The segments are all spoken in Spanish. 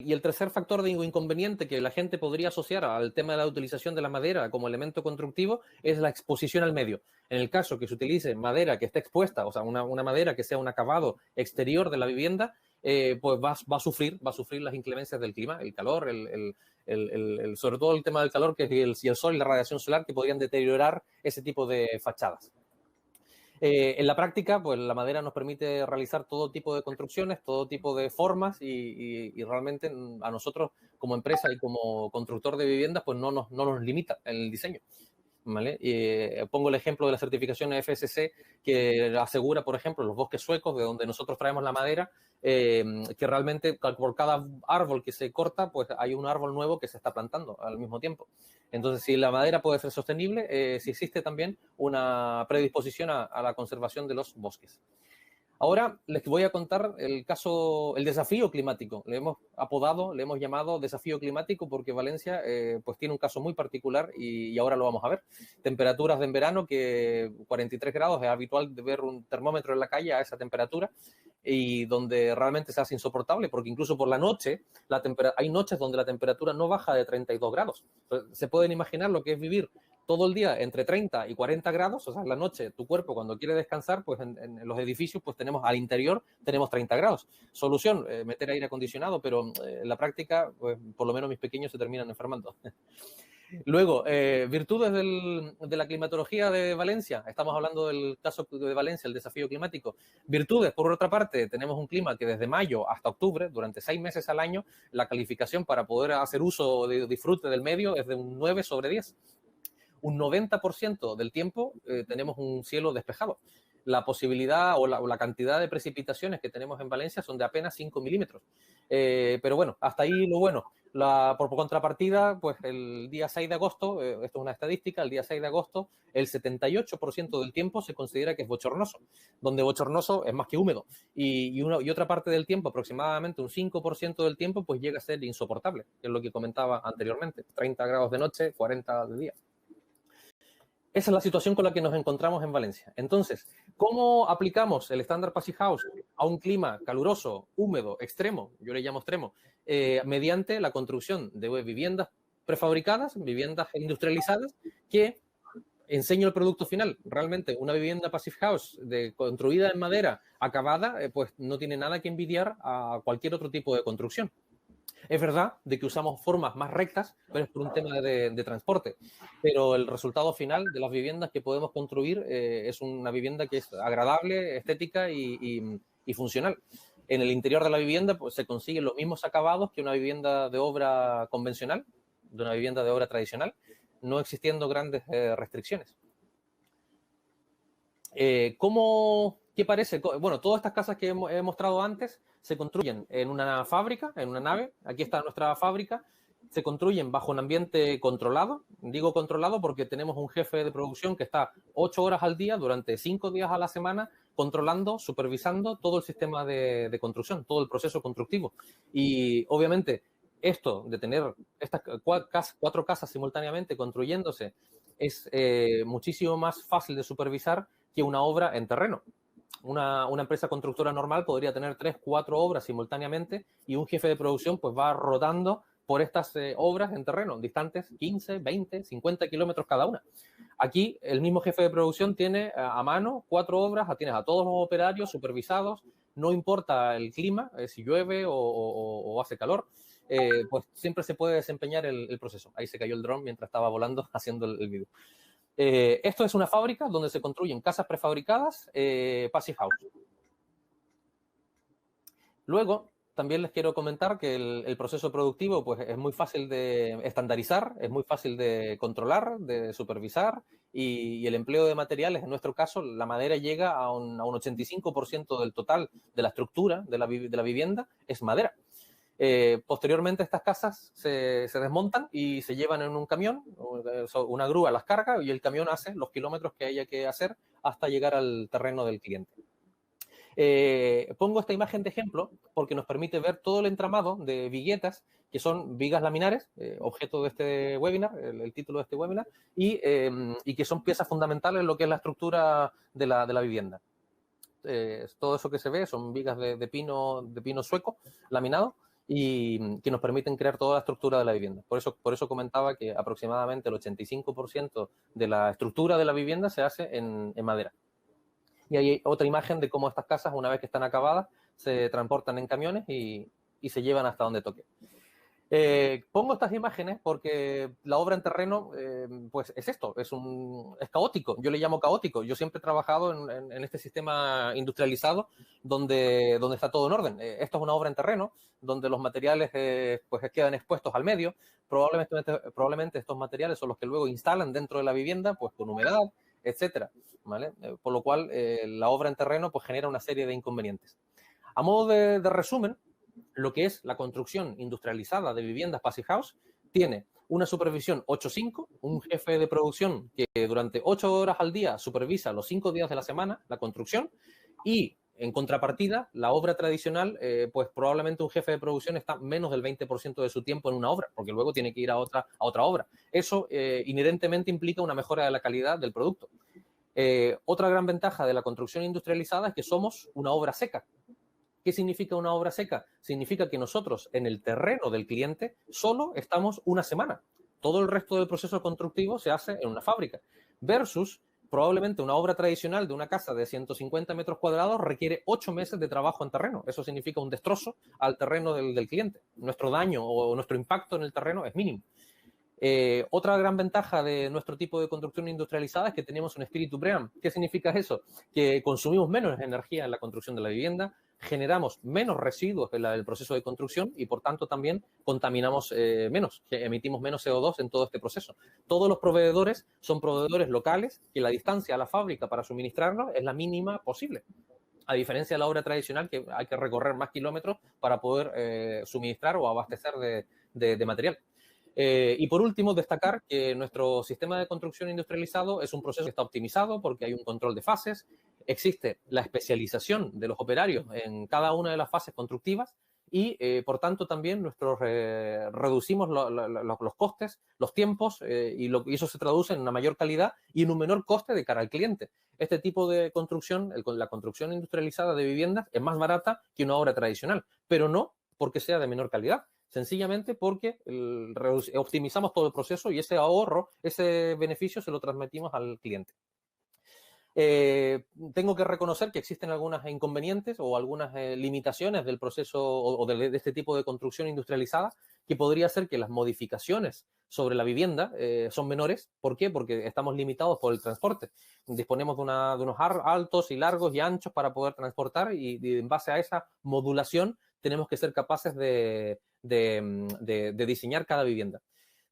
Y el tercer factor de inconveniente que la gente podría asociar al tema de la utilización de la madera como elemento constructivo es la exposición al medio. En el caso que se utilice madera que esté expuesta, o sea, una madera que sea un acabado exterior de la vivienda, pues va a sufrir las inclemencias del clima, el calor, sobre todo el tema del calor, que es el sol y la radiación solar, que podrían deteriorar ese tipo de fachadas. En la práctica, pues la madera nos permite realizar todo tipo de construcciones, todo tipo de formas y realmente a nosotros como empresa y como constructor de viviendas, pues no nos limita el diseño. ¿Vale? Pongo el ejemplo de la certificación FSC que asegura, por ejemplo, los bosques suecos, de donde nosotros traemos la madera, que realmente por cada árbol que se corta, pues hay un árbol nuevo que se está plantando al mismo tiempo. Entonces, si la madera puede ser sostenible, sí existe también una predisposición a la conservación de los bosques. Ahora les voy a contar el desafío climático. Le hemos llamado desafío climático porque Valencia pues tiene un caso muy particular y ahora lo vamos a ver. Temperaturas de en verano que 43 grados, es habitual de ver un termómetro en la calle a esa temperatura y donde realmente se hace insoportable porque incluso por la noche hay noches donde la temperatura no baja de 32 grados. Entonces, se pueden imaginar lo que es vivir todo el día entre 30 y 40 grados, o sea, en la noche tu cuerpo cuando quiere descansar, pues en los edificios pues tenemos al interior, tenemos 30 grados. Solución, meter aire acondicionado, pero en la práctica, pues por lo menos mis pequeños se terminan enfermando. Luego, virtudes de la climatología de Valencia. Estamos hablando del caso de Valencia, el desafío climático. Virtudes, por otra parte, tenemos un clima que desde mayo hasta octubre, durante 6 meses al año, la calificación para poder hacer uso o disfrute del medio es de un 9/10. Un 90% del tiempo tenemos un cielo despejado. La posibilidad o la cantidad de precipitaciones que tenemos en Valencia son de apenas 5 milímetros. Pero bueno, hasta ahí lo bueno. Por contrapartida, pues el día 6 de agosto, esto es una estadística, el día 6 de agosto, el 78% del tiempo se considera que es bochornoso, donde bochornoso es más que húmedo. Y otra parte del tiempo, aproximadamente un 5% del tiempo, pues llega a ser insoportable, que es lo que comentaba anteriormente. 30 grados de noche, 40 de día. Esa es la situación con la que nos encontramos en Valencia. Entonces, ¿cómo aplicamos el estándar Passive House a un clima caluroso, húmedo, extremo, yo le llamo extremo, mediante la construcción de viviendas prefabricadas, viviendas industrializadas, que enseño el producto final? Realmente, una vivienda Passive House construida en madera, acabada, pues no tiene nada que envidiar a cualquier otro tipo de construcción. Es verdad de que usamos formas más rectas, pero es por un tema de transporte. Pero el resultado final de las viviendas que podemos construir es una vivienda que es agradable, estética y funcional. En el interior de la vivienda pues, se consiguen los mismos acabados que una vivienda de obra convencional, de una vivienda de obra tradicional, no existiendo grandes restricciones. ¿Qué parece? Bueno, todas estas casas que he mostrado antes se construyen en una fábrica, en una nave. Aquí está nuestra fábrica. Se construyen bajo un ambiente controlado. Digo controlado porque tenemos un jefe de producción que está 8 horas al día, durante 5 días a la semana, controlando, supervisando todo el sistema de construcción, todo el proceso constructivo. Y obviamente esto de tener estas 4 casas simultáneamente construyéndose es muchísimo más fácil de supervisar que una obra en terreno. Una empresa constructora normal podría tener 3, 4 obras simultáneamente y un jefe de producción pues va rodando por estas obras en terreno, distantes 15, 20, 50 kilómetros cada una. Aquí el mismo jefe de producción tiene a mano 4 obras, tienes a todos los operarios supervisados, no importa el clima, si llueve o hace calor, pues siempre se puede desempeñar el proceso. Ahí se cayó el dron mientras estaba volando haciendo el video. Esto es una fábrica donde se construyen casas prefabricadas, Passive House. Luego, también les quiero comentar que el proceso productivo pues, es muy fácil de estandarizar, es muy fácil de controlar, de supervisar y el empleo de materiales, en nuestro caso, la madera llega a un 85% del total de la estructura de la vivienda, es madera. Posteriormente estas casas se desmontan y se llevan en un camión, una grúa las carga y el camión hace los kilómetros que haya que hacer hasta llegar al terreno del cliente. Pongo esta imagen de ejemplo porque nos permite ver todo el entramado de viguetas que son vigas laminares, objeto de este webinar, el título de este webinar, y que son piezas fundamentales en lo que es la estructura de la vivienda. Todo eso que se ve son vigas de pino sueco laminado y que nos permiten crear toda la estructura de la vivienda. Por eso comentaba que aproximadamente el 85% de la estructura de la vivienda se hace en madera. Y hay otra imagen de cómo estas casas, una vez que están acabadas, se transportan en camiones y se llevan hasta donde toque. Pongo estas imágenes porque la obra en terreno, pues es esto, es caótico. Yo le llamo caótico. Yo siempre he trabajado en este sistema industrializado donde está todo en orden. Esto es una obra en terreno donde los materiales pues quedan expuestos al medio. Probablemente estos materiales son los que luego instalan dentro de la vivienda, pues con humedad, etcétera, ¿vale? Por lo cual la obra en terreno pues genera una serie de inconvenientes. A modo de resumen, lo que es la construcción industrializada de viviendas Passive House tiene una supervisión 8/5, un jefe de producción que durante 8 horas al día supervisa los 5 días de la semana la construcción, y en contrapartida, la obra tradicional, pues probablemente un jefe de producción está menos del 20% de su tiempo en una obra, porque luego tiene que ir a otra obra. Eso inherentemente implica una mejora de la calidad del producto. Otra gran ventaja de la construcción industrializada es que somos una obra seca. ¿Qué significa una obra seca? Significa que nosotros en el terreno del cliente solo estamos una semana. Todo el resto del proceso constructivo se hace en una fábrica. Versus probablemente una obra tradicional de una casa de 150 metros cuadrados requiere 8 meses de trabajo en terreno. Eso significa un destrozo al terreno del cliente. Nuestro daño o nuestro impacto en el terreno es mínimo. Otra gran ventaja de nuestro tipo de construcción industrializada es que tenemos un espíritu BREEAM. ¿Qué significa eso? Que consumimos menos energía en la construcción de la vivienda, generamos menos residuos en el proceso de construcción y, por tanto, también contaminamos menos, emitimos menos CO2 en todo este proceso. Todos los proveedores son proveedores locales y la distancia a la fábrica para suministrarnos es la mínima posible. A diferencia de la obra tradicional, que hay que recorrer más kilómetros para poder suministrar o abastecer de material. Y por último, destacar que nuestro sistema de construcción industrializado es un proceso que está optimizado porque hay un control de fases, existe la especialización de los operarios en cada una de las fases constructivas y, por tanto, también reducimos los costes, los tiempos y eso se traduce en una mayor calidad y en un menor coste de cara al cliente. Este tipo de construcción, la construcción industrializada de viviendas, es más barata que una obra tradicional, pero no porque sea de menor calidad, sencillamente porque optimizamos todo el proceso y ese ahorro, ese beneficio se lo transmitimos al cliente. Tengo que reconocer que existen algunos inconvenientes o algunas limitaciones del proceso o de este tipo de construcción industrializada, que podría ser que las modificaciones sobre la vivienda son menores. ¿Por qué? Porque estamos limitados por el transporte. Disponemos de unos altos y largos y anchos para poder transportar y en base a esa modulación tenemos que ser capaces de diseñar cada vivienda.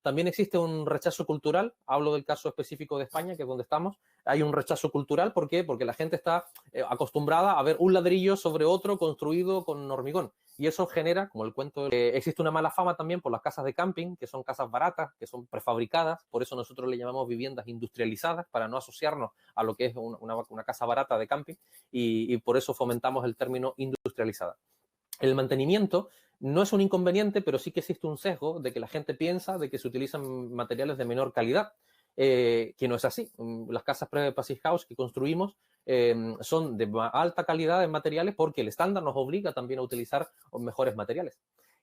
También existe un rechazo cultural. Hablo del caso específico de España, que es donde estamos. Hay un rechazo cultural. ¿Por qué? Porque la gente está acostumbrada a ver un ladrillo sobre otro construido con hormigón. Y eso genera, como el cuento, existe una mala fama también por las casas de camping, que son casas baratas, que son prefabricadas. Por eso nosotros le llamamos viviendas industrializadas, para no asociarnos a lo que es una casa barata de camping. Y por eso fomentamos el término industrializada. El mantenimiento no es un inconveniente, pero sí que existe un sesgo de que la gente piensa de que se utilizan materiales de menor calidad, que no es así. Las casas Passive House que construimos son de alta calidad en materiales porque el estándar nos obliga también a utilizar mejores materiales.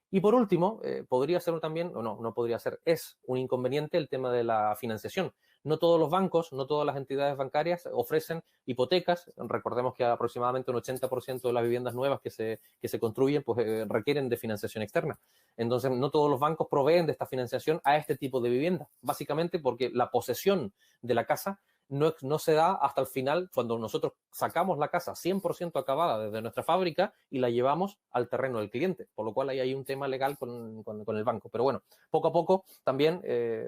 Y por último, podría ser también, o no podría ser, es un inconveniente el tema de la financiación. No todos los bancos, no todas las entidades bancarias ofrecen hipotecas. Recordemos que aproximadamente un 80% de las viviendas nuevas que se construyen pues, requieren de financiación externa. Entonces, no todos los bancos proveen de esta financiación a este tipo de vivienda, básicamente porque la posesión de la casa no se da hasta el final, cuando nosotros sacamos la casa 100% acabada desde nuestra fábrica y la llevamos al terreno del cliente, por lo cual ahí hay un tema legal con el banco. Pero bueno, poco a poco también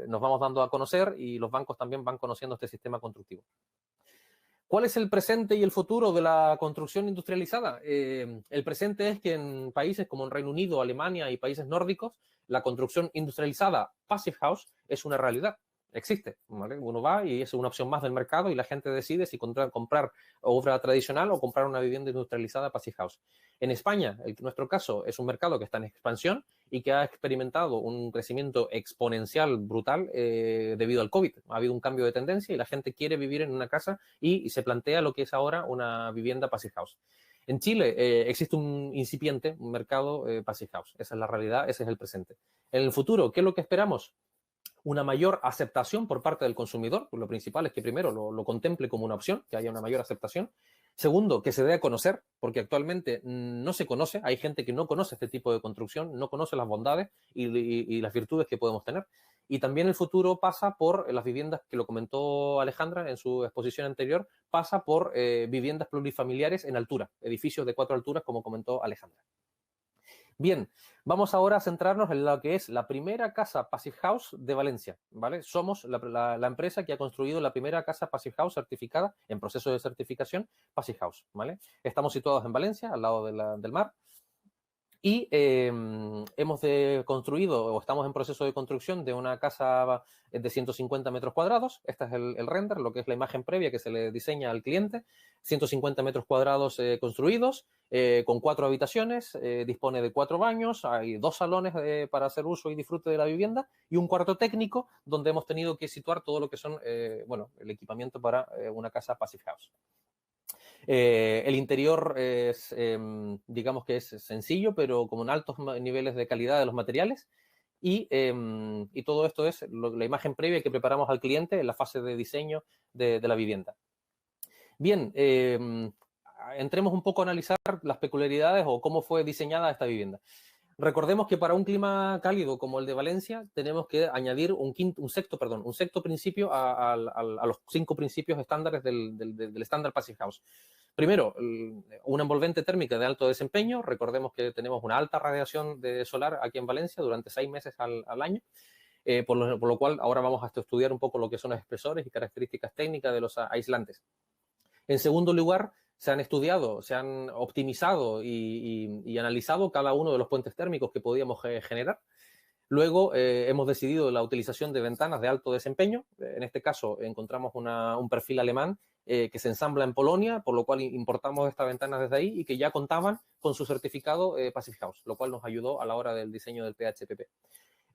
nos vamos dando a conocer y los bancos también van conociendo este sistema constructivo. ¿Cuál es el presente y el futuro de la construcción industrializada? El presente es que en países como en Reino Unido, Alemania y países nórdicos, la construcción industrializada Passive House es una realidad. Existe, ¿vale? Uno va y es una opción más del mercado y la gente decide si comprar obra tradicional o comprar una vivienda industrializada Passive House. En España, en nuestro caso, es un mercado que está en expansión y que ha experimentado un crecimiento exponencial brutal debido al COVID. Ha habido un cambio de tendencia y la gente quiere vivir en una casa y se plantea lo que es ahora una vivienda Passive House. En Chile existe un incipiente, un mercado Passive House. Esa es la realidad, ese es el presente. En el futuro, ¿qué es lo que esperamos? Una mayor aceptación por parte del consumidor. Pues lo principal es que primero lo contemple como una opción, que haya una mayor aceptación. Segundo, que se dé a conocer, porque actualmente no se conoce. Hay gente que no conoce este tipo de construcción, no conoce las bondades y las virtudes que podemos tener. Y también el futuro pasa por las viviendas, que lo comentó Alejandra en su exposición anterior, pasa por viviendas plurifamiliares en altura, edificios de 4 alturas, como comentó Alejandra. Bien, vamos ahora a centrarnos en lo que es la primera casa Passive House de Valencia, ¿vale? Somos la empresa que ha construido la primera casa Passive House certificada, en proceso de certificación, Passive House, ¿vale? Estamos situados en Valencia, al lado del mar, y hemos construido, o estamos en proceso de construcción de una casa de 150 metros cuadrados. Este es el render, lo que es la imagen previa que se le diseña al cliente. 150 metros cuadrados construidos, con 4 habitaciones, dispone de 4 baños, hay 2 salones para hacer uso y disfrute de la vivienda y un cuarto técnico donde hemos tenido que situar todo lo que son, bueno, el equipamiento para una casa Passive House. El interior es, digamos que es sencillo, pero con altos niveles de calidad de los materiales. Y todo esto es la imagen previa que preparamos al cliente en la fase de diseño de la vivienda. Bien, entremos un poco a analizar las peculiaridades o cómo fue diseñada esta vivienda. Recordemos que para un clima cálido como el de Valencia tenemos que añadir un sexto principio a los 5 principios estándares del estándar Passive House. Primero, una envolvente térmica de alto desempeño. Recordemos que tenemos una alta radiación solar aquí en Valencia durante 6 meses al año, por lo cual ahora vamos a estudiar un poco lo que son los espesores y características técnicas de los aislantes. En segundo lugar, se han estudiado, se han optimizado y analizado cada uno de los puentes térmicos que podíamos generar. Luego hemos decidido la utilización de ventanas de alto desempeño. En este caso encontramos un perfil alemán que se ensambla en Polonia, por lo cual importamos estas ventanas desde ahí y que ya contaban con su certificado Passive House, lo cual nos ayudó a la hora del diseño del PHPP.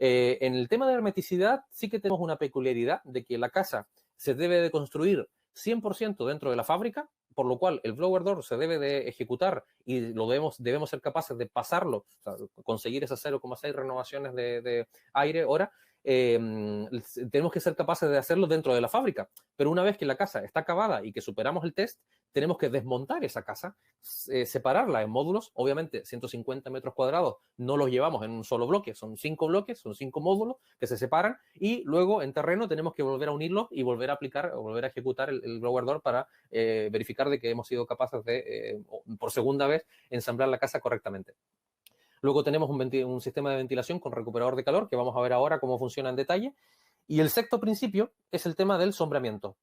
En el tema de hermeticidad sí que tenemos una peculiaridad de que la casa se debe de construir 100% dentro de la fábrica, por lo cual el blower door se debe de ejecutar y debemos ser capaces de pasarlo, o sea, conseguir esas 0,6 renovaciones de aire hora. Tenemos que ser capaces de hacerlo dentro de la fábrica, pero una vez que la casa está acabada y que superamos el test, tenemos que desmontar esa casa, separarla en módulos. Obviamente 150 metros cuadrados no los llevamos en un solo bloque, son 5 bloques, son 5 módulos que se separan y luego en terreno tenemos que volver a unirlos y volver a aplicar o volver a ejecutar el blower door para verificar de que hemos sido capaces de, por segunda vez, ensamblar la casa correctamente. Luego tenemos un sistema de ventilación con recuperador de calor, que vamos a ver ahora cómo funciona en detalle. Y el sexto principio es el tema del sombreamiento.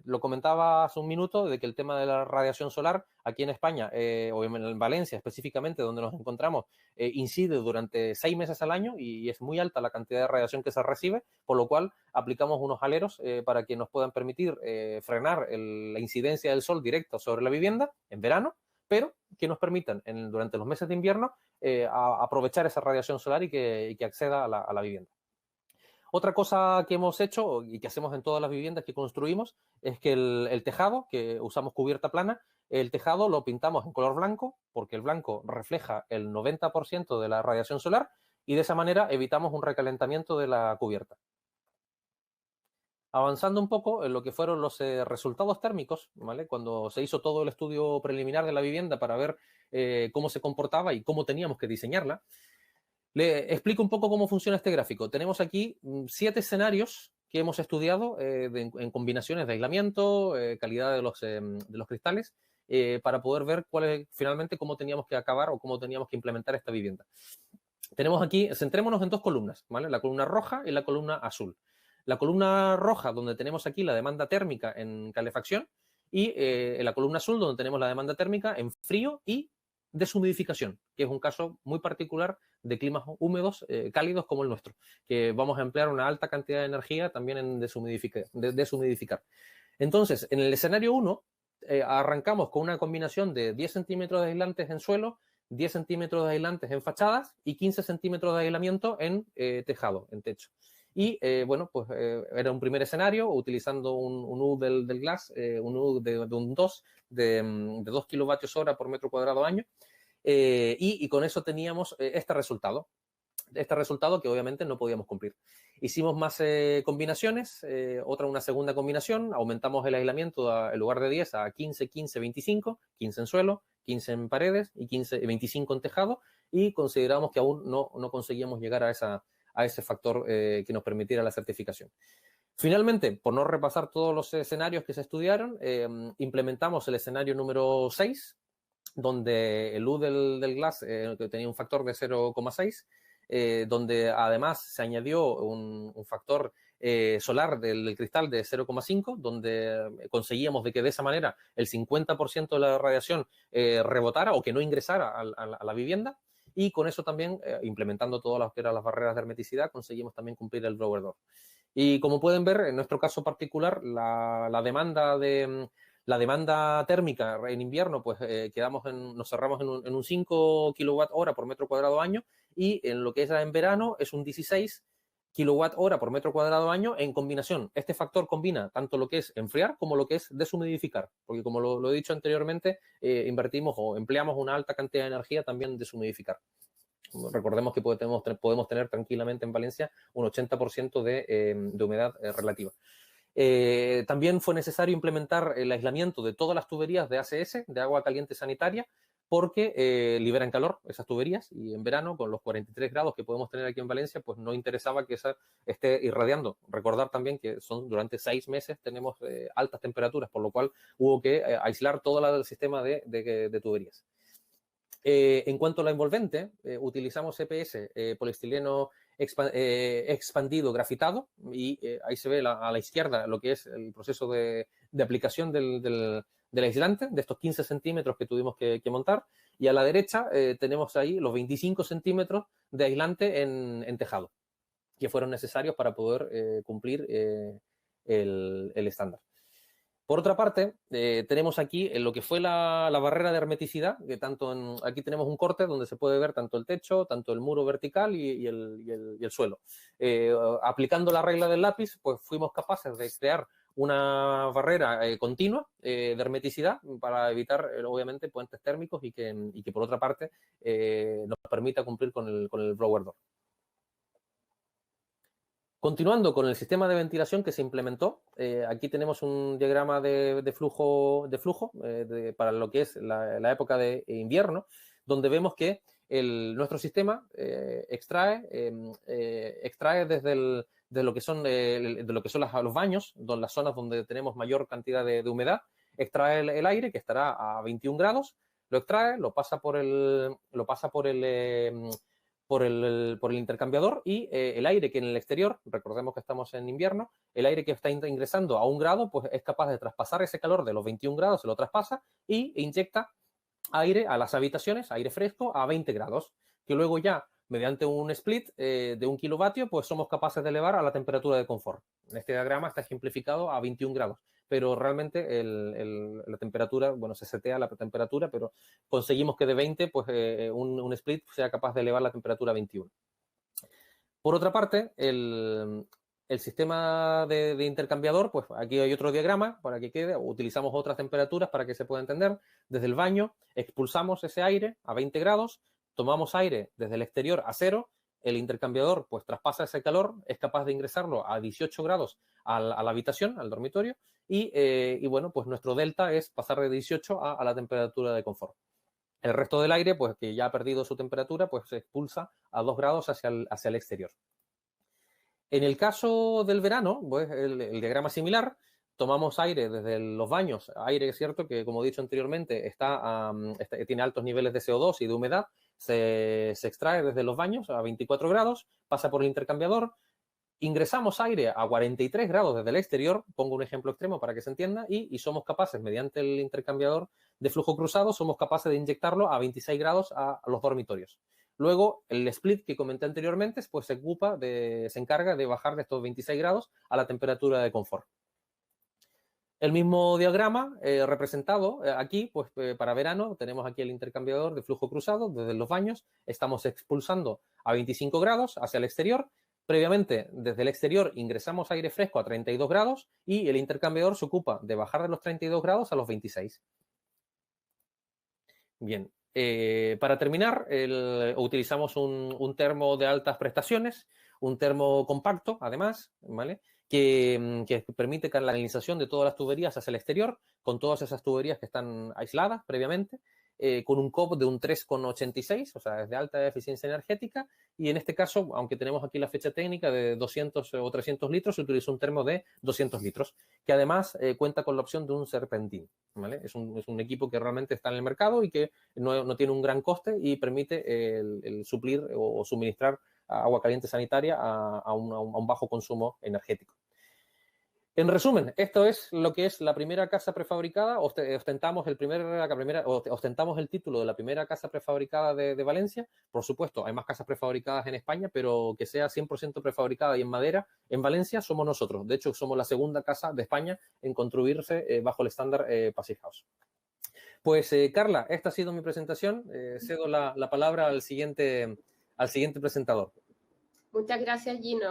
Lo comentaba hace un minuto, de que el tema de la radiación solar aquí en España, o en Valencia específicamente, donde nos encontramos, incide durante 6 meses al año y es muy alta la cantidad de radiación que se recibe, por lo cual aplicamos unos aleros para que nos puedan permitir frenar la incidencia del sol directo sobre la vivienda en verano, pero que nos permitan durante los meses de invierno aprovechar esa radiación solar y que acceda a la vivienda. Otra cosa que hemos hecho y que hacemos en todas las viviendas que construimos es que el tejado, que usamos cubierta plana, el tejado lo pintamos en color blanco porque el blanco refleja el 90% de la radiación solar y de esa manera evitamos un recalentamiento de la cubierta. Avanzando un poco en lo que fueron los resultados térmicos, ¿vale? Cuando se hizo todo el estudio preliminar de la vivienda para ver cómo se comportaba y cómo teníamos que diseñarla, le explico un poco cómo funciona este gráfico. Tenemos aquí 7 escenarios que hemos estudiado en combinaciones de aislamiento, calidad de los cristales, para poder ver finalmente cómo teníamos que acabar o cómo teníamos que implementar esta vivienda. Tenemos aquí, centrémonos en 2 columnas, ¿vale? La columna roja y la columna azul. La columna roja, donde tenemos aquí la demanda térmica en calefacción, y en la columna azul, donde tenemos la demanda térmica en frío y deshumidificación, que es un caso muy particular de climas húmedos, cálidos como el nuestro, que vamos a emplear una alta cantidad de energía también en deshumidificar. Entonces, en el escenario 1, arrancamos con una combinación de 10 centímetros de aislantes en suelo, 10 centímetros de aislantes en fachadas y 15 centímetros de aislamiento en tejado, en techo. Y bueno, pues era un primer escenario utilizando un U del Glass, un U de un 2 de 2 kilovatios hora por metro cuadrado año. Y con eso teníamos este resultado que obviamente no podíamos cumplir. Hicimos más combinaciones, una segunda combinación, aumentamos el aislamiento en lugar de 10 a 15, 15, 25, 15 en suelo, 15 en paredes y 25 en tejado, y consideramos que aún no conseguíamos llegar a ese factor que nos permitiera la certificación. Finalmente, por no repasar todos los escenarios que se estudiaron, implementamos el escenario número 6, donde el U del Glass que tenía un factor de 0,6, donde además se añadió un factor solar del cristal de 0,5, donde conseguíamos de que de esa manera el 50% de la radiación rebotara o que no ingresara a la vivienda, y con eso también, implementando todas las que eran las barreras de hermeticidad, conseguimos también cumplir el blower door. Y como pueden ver, en nuestro caso particular, la demanda térmica en invierno, pues nos cerramos en un 5 kilowatt hora por metro cuadrado año, y en lo que es en verano es un 16 kilowatt hora por metro cuadrado año en combinación. Este factor combina tanto lo que es enfriar como lo que es deshumidificar, porque como lo he dicho anteriormente, invertimos o empleamos una alta cantidad de energía también en deshumidificar. Recordemos que podemos tener tranquilamente en Valencia un 80% de humedad relativa. También fue necesario implementar el aislamiento de todas las tuberías de ACS, de agua caliente sanitaria, porque liberan calor esas tuberías, y en verano, con los 43 grados que podemos tener aquí en Valencia, pues no interesaba que esa esté irradiando. Recordar también que durante 6 meses tenemos altas temperaturas, por lo cual hubo que aislar todo el sistema de tuberías. En cuanto a la envolvente, utilizamos EPS, poliestileno expandido grafitado, y ahí se ve a la izquierda lo que es el proceso de aplicación del aislante, de estos 15 centímetros que tuvimos que montar, y a la derecha tenemos ahí los 25 centímetros de aislante en tejado, que fueron necesarios para poder cumplir el estándar. Por otra parte, tenemos aquí lo que fue la barrera de hermeticidad, que aquí tenemos un corte donde se puede ver tanto el techo, tanto el muro vertical y el suelo. Aplicando la regla del lápiz, pues fuimos capaces de crear una barrera continua de hermeticidad para evitar, obviamente, puentes térmicos y que por otra parte, nos permita cumplir con el blower door. Continuando con el sistema de ventilación que se implementó, aquí tenemos un diagrama de flujo para lo que es la época de invierno, donde vemos que nuestro sistema extrae de lo que son los baños, las zonas donde tenemos mayor cantidad de humedad, extrae el aire, que estará a 21 grados, lo extrae, lo pasa por el intercambiador, y el aire que en el exterior, recordemos que estamos en invierno, el aire que está ingresando a 1 grado, pues es capaz de traspasar ese calor de los 21 grados, se lo traspasa e inyecta aire a las habitaciones, aire fresco a 20 grados, que luego ya, mediante un split de 1 kilovatio, pues somos capaces de elevar a la temperatura de confort. En este diagrama está ejemplificado a 21 grados, pero realmente la temperatura, bueno, se setea la temperatura, pero conseguimos que de 20, pues un split sea capaz de elevar la temperatura a 21. Por otra parte, el sistema de intercambiador, pues aquí hay otro diagrama para que quede, utilizamos otras temperaturas para que se pueda entender. Desde el baño expulsamos ese aire a 20 grados, tomamos aire desde el exterior a 0, el intercambiador pues traspasa ese calor, es capaz de ingresarlo a 18 grados a la habitación, al dormitorio, y bueno, pues nuestro delta es pasar de 18 a la temperatura de confort. El resto del aire, pues que ya ha perdido su temperatura, pues se expulsa a 2 grados hacia el exterior. En el caso del verano, pues el diagrama es similar. Tomamos aire desde los baños, aire, es cierto, que como he dicho anteriormente, tiene altos niveles de CO2 y de humedad, se extrae desde los baños a 24 grados, pasa por el intercambiador, ingresamos aire a 43 grados desde el exterior, pongo un ejemplo extremo para que se entienda, y somos capaces, mediante el intercambiador de flujo cruzado, somos capaces de inyectarlo a 26 grados a los dormitorios. Luego, el split que comenté anteriormente, pues se encarga de bajar de estos 26 grados a la temperatura de confort. El mismo diagrama representado aquí, pues para verano, tenemos aquí el intercambiador de flujo cruzado desde los baños, estamos expulsando a 25 grados hacia el exterior, Previamente, desde el exterior, ingresamos aire fresco a 32 grados y el intercambiador se ocupa de bajar de los 32 grados a los 26. Bien, para terminar, utilizamos un termo de altas prestaciones, un termo compacto, además, ¿vale? Que permite la canalización de todas las tuberías hacia el exterior, con todas esas tuberías que están aisladas previamente, con un COP de un 3,86, o sea, es de alta eficiencia energética, y en este caso, aunque tenemos aquí la fecha técnica de 200 o 300 litros, se utiliza un termo de 200 litros, que además cuenta con la opción de un serpentín, ¿vale? Es un equipo que realmente está en el mercado y que no tiene un gran coste y permite el suplir o suministrar agua caliente sanitaria a un bajo consumo energético. En resumen, esto es lo que es la primera casa prefabricada. Ostentamos el título de la primera casa prefabricada de Valencia. Por supuesto, hay más casas prefabricadas en España, pero que sea 100% prefabricada y en madera, en Valencia somos nosotros. De hecho, somos la segunda casa de España en construirse bajo el estándar Passive House. Pues, Carla, esta ha sido mi presentación. Cedo la palabra al siguiente presentador. Muchas gracias, Gino.